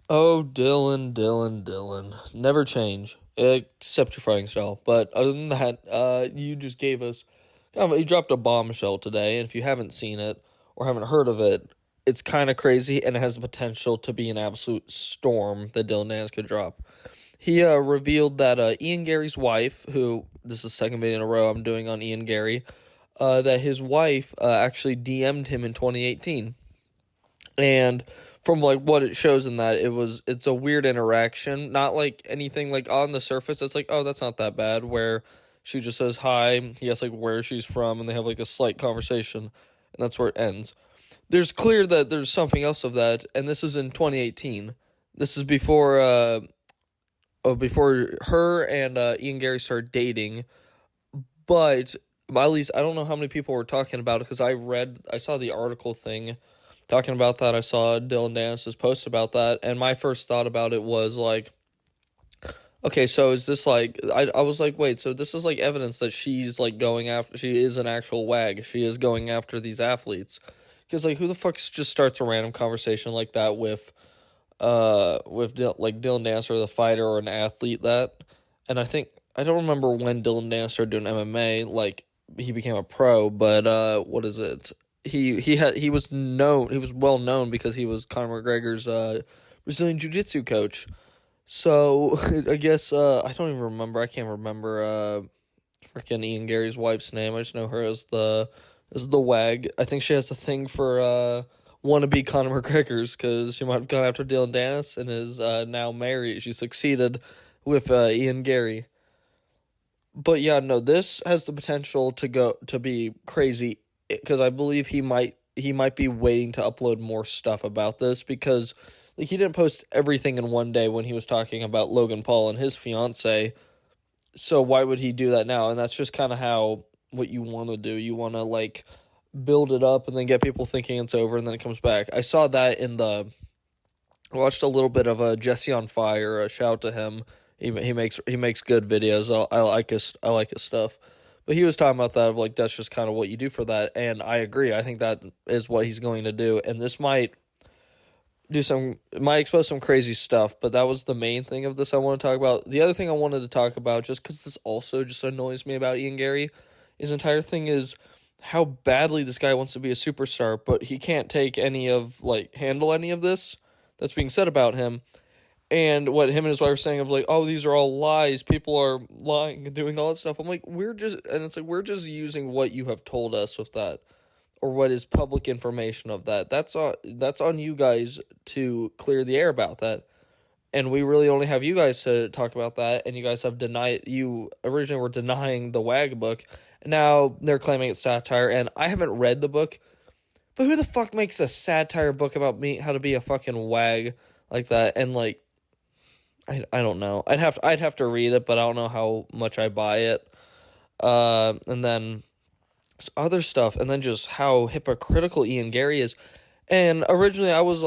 Oh, Dylan. Never change, except your fighting style. But other than that, you just gave us, you dropped a bombshell today, and if you haven't seen it or haven't heard of it, it's kind of crazy, and it has the potential to be an absolute storm that Dylan Danis could drop. He revealed that Ian Garry's wife, who this is the second video in a row I'm doing on Ian Garry, that his wife actually DM'd him in 2018, and from like what it shows in that, it's a weird interaction, not like anything like on the surface it's like, oh, that's not that bad, where she just says hi, he asks like where she's from, and they have like a slight conversation, and that's where it ends. There's clear that there's something else of that, and this is in 2018. This is before her and Ian Garry started dating, but at least I don't know how many people were talking about it, because I saw the article thing talking about that. I saw Dillon Danis' post about that, and my first thought about it was like, okay, so is this like, I was like, wait, so this is like evidence that she's like going after, she is an actual wag, she is going after these athletes, because like who the fuck just starts a random conversation like that with like Dillon Danis or the fighter or an athlete that, and I don't remember when Dillon Danis started doing MMA, like he became a pro, but what is it? He was well known because he was Conor McGregor's Brazilian Jiu-Jitsu coach. So I guess I don't even remember. I can't remember freaking Ian Garry's wife's name. I just know her as the wag. I think she has a thing for wannabe Conor McGregor's, because she might have gone after Dillon Danis and is now married. She succeeded with Ian Garry. But yeah, no, this has the potential to be crazy, because I believe he might be waiting to upload more stuff about this, because like he didn't post everything in one day when he was talking about Logan Paul and his fiance. So why would he do that now? And that's just kind of how what you want to do. You want to like build it up and then get people thinking it's over, and then it comes back. I saw that I watched a little bit of a Jesse on Fire. A shout out to him. He makes good videos. I like his stuff. But he was talking about that, of like that's just kind of what you do for that, and I agree. I think that is what he's going to do, and this might expose some crazy stuff. But that was the main thing of this I want to talk about. The other thing I wanted to talk about, just because this also just annoys me about Ian Garry, his entire thing is how badly this guy wants to be a superstar, but he can't handle any of this that's being said about him. And what him and his wife are saying of like, oh, these are all lies, people are lying and doing all that stuff. I'm like, we're just using what you have told us with that, or what is public information of that. That's on you guys to clear the air about that. And we really only have you guys to talk about that, and you guys have you originally were denying the WAG book, and now they're claiming it's satire, and I haven't read the book, but who the fuck makes a satire book about me, how to be a fucking wag like that? And like, I don't know. I'd have to read it, but I don't know how much I buy it. And then other stuff, and then just how hypocritical Ian Garry is. And originally I was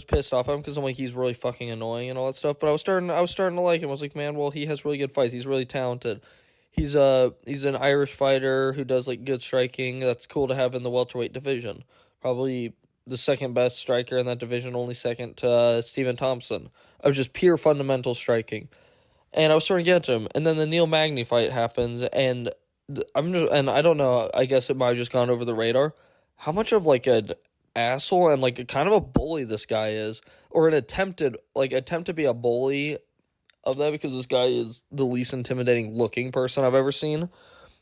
pissed off at him, because I'm like, he's really fucking annoying and all that stuff. But I was starting to like him. I was like, man, well, he has really good fights. He's really talented. He's an Irish fighter who does like good striking. That's cool to have in the welterweight division. Probably the second best striker in that division, only second to Stephen Thompson, of just pure fundamental striking. And I was starting to get to him, and then the Neil Magny fight happens, and and I don't know. I guess it might have just gone over the radar. How much of like an asshole and like a kind of a bully this guy is, or an attempt to be a bully of that, because this guy is the least intimidating looking person I've ever seen.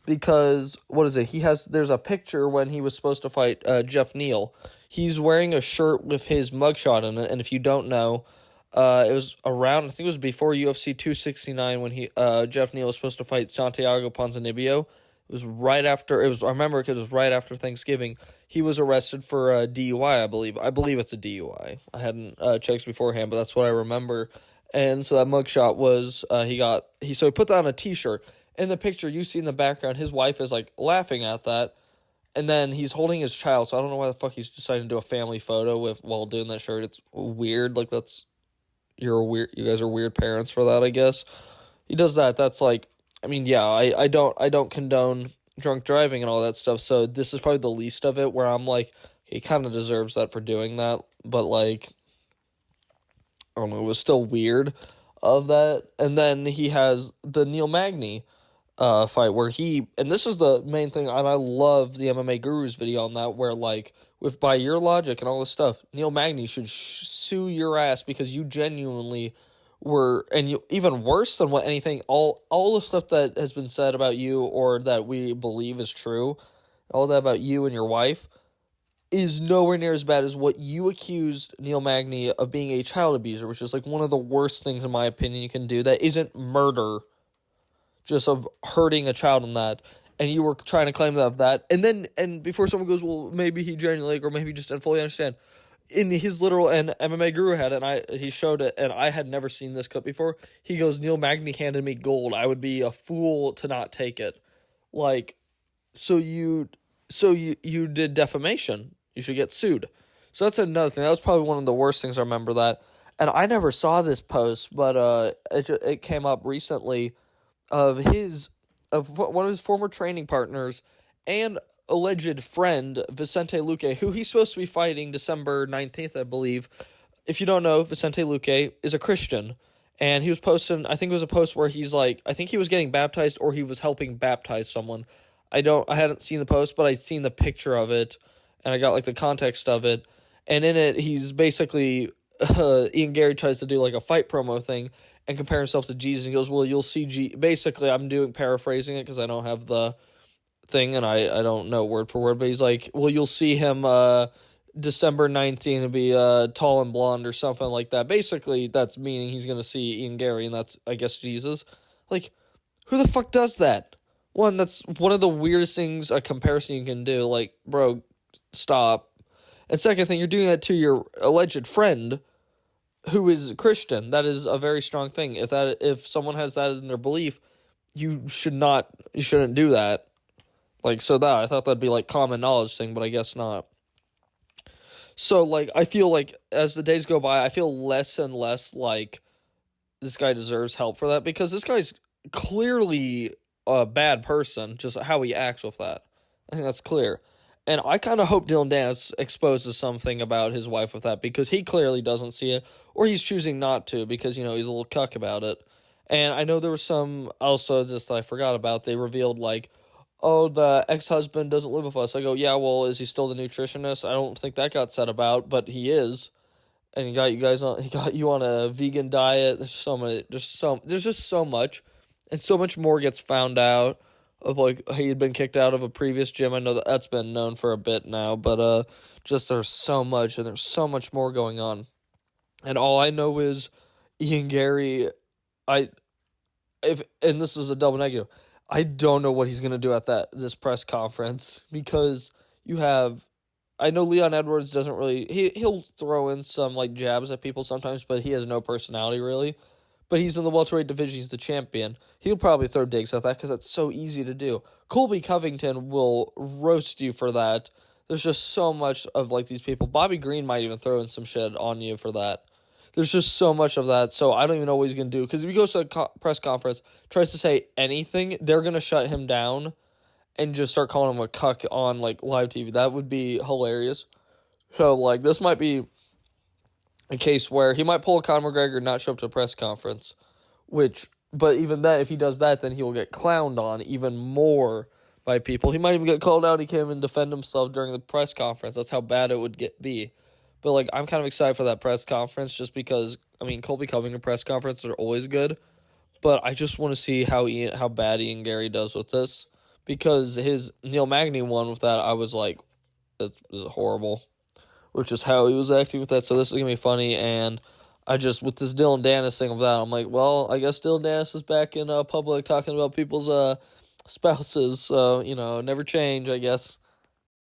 Because what is it? There's a picture when he was supposed to fight Jeff Neal. He's wearing a shirt with his mugshot in it, and if you don't know, it was around, I think it was before UFC 269, when Jeff Neal was supposed to fight Santiago Ponzinibbio. It was right after, I remember because it was right after Thanksgiving. He was arrested for DUI, I believe. I believe it's a DUI. I hadn't checked beforehand, but that's what I remember. And so that mugshot was, so he put that on a t-shirt. In the picture you see in the background, his wife is like laughing at that. And then he's holding his child, so I don't know why the fuck he's deciding to do a family photo while doing that shirt. It's weird. Like, you guys are weird parents for that, I guess. He does that. That's like, I mean, yeah, I don't condone drunk driving and all that stuff. So this is probably the least of it, where I'm like, he kind of deserves that for doing that. But like, I don't know, it was still weird of that. And then he has the Neil Magny fight where and this is the main thing, and I love the MMA Guru's video on that, where like, with by your logic and all this stuff, Neil Magny should sue your ass because you genuinely were, and you, even worse than what anything, all the stuff that has been said about you or that we believe is true, all that about you and your wife is nowhere near as bad as what you accused Neil Magny of being a child abuser, which is like one of the worst things in my opinion you can do. That isn't murder, just of hurting a child in that. And you were trying to claim that of that. And before someone goes, well, maybe he genuinely, or maybe he just didn't fully understand. In his literal, and MMA Guru had it, and he showed it, and I had never seen this clip before. He goes, Neil Magny handed me gold. I would be a fool to not take it. Like, so you did defamation. You should get sued. So that's another thing. That was probably one of the worst things I remember that. And I never saw this post, but it came up recently of one of his former training partners and alleged friend, Vicente Luque, who he's supposed to be fighting December 19th, I believe. If you don't know, Vicente Luque is a Christian. And he was posting, I think it was a post where he's like, I think he was getting baptized or he was helping baptize someone. I hadn't seen the post, but I'd seen the picture of it, and I got like the context of it. And in it, he's basically, Ian Garry tries to do like a fight promo thing and compare himself to Jesus. He goes, well, you'll see basically, I'm paraphrasing it because I don't have the thing and I don't know word for word, but he's like, well, you'll see him December 19th to be tall and blonde or something like that. Basically, that's meaning he's going to see Ian Garry, and that's, I guess, Jesus. Like, who the fuck does that? One, that's one of the weirdest things, a comparison you can do. Like, bro, stop. And second thing, you're doing that to your alleged friend who is Christian. That is a very strong thing. If someone has that as in their belief, you shouldn't do that. Like, so that, I thought that'd be like common knowledge thing, but I guess not. So, like, I feel like as the days go by, I feel less and less like this guy deserves help for that, because this guy's clearly a bad person, just how he acts with that. I think that's clear. And I kind of hope Dillon Danis exposes something about his wife with that, because he clearly doesn't see it, or he's choosing not to because, he's a little cuck about it. And I know there was some, also, just I forgot about, they revealed, like, oh, the ex-husband doesn't live with us. I go, yeah, well, is he still the nutritionist? I don't think that got said about, but he is. And he got you on a vegan diet. There's just so much. And so much more gets found out of, like, he had been kicked out of a previous gym. I know that's been known for a bit now, but just there's so much, and there's so much more going on. And all I know is Ian Garry, and this is a double negative, I don't know what he's going to do at this press conference, because I know Leon Edwards doesn't really, he'll throw in some, like, jabs at people sometimes, but he has no personality, really. But he's in the welterweight division, he's the champion. He'll probably throw digs at that, because that's so easy to do. Colby Covington will roast you for that. There's just so much of, like, these people. Bobby Green might even throw in some shit on you for that. There's just so much of that, so I don't even know what he's going to do. Because if he goes to a press conference, tries to say anything, they're going to shut him down and just start calling him a cuck on, like, live TV. That would be hilarious. So, like, this might be a case where he might pull a Conor McGregor and not show up to a press conference. But even that, if he does that, then he will get clowned on even more by people. He might even get called out. He can't even defend himself during the press conference. That's how bad it would be. But, like, I'm kind of excited for that press conference just because, Colby Covington press conferences are always good. But I just want to see how bad Ian Garry does with this. Because his Neil Magny one with that, I was like, this is horrible. Which is how he was acting with that. So this is going to be funny. And with this Dillon Danis thing of that, I'm like, well, I guess Dillon Danis is back in public talking about people's spouses. So, never change, I guess.